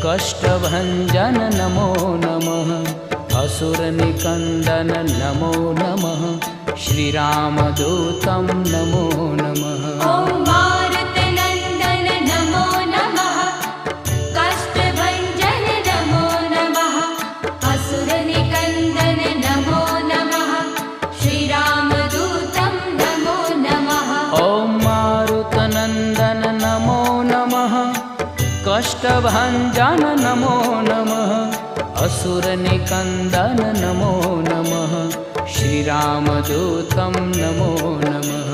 कष्टभञ्जन नमो नमः। असुरनिकन्दन नमो नमः। श्रीरामदूतं नमो नमः। ॐ मारुतनन्दन नमो नमः। कष्टभञ्जन नमो नमः। असुरनिकन्दन नमो नमः। श्रीरामदूतं नमो नमः। ॐ मारुतनन्दन नमो नमः। कष्टभञ्जन नमो नमः। असुरनिकन्दन नमो नमः। श्रीरामदूतं नमो नमः।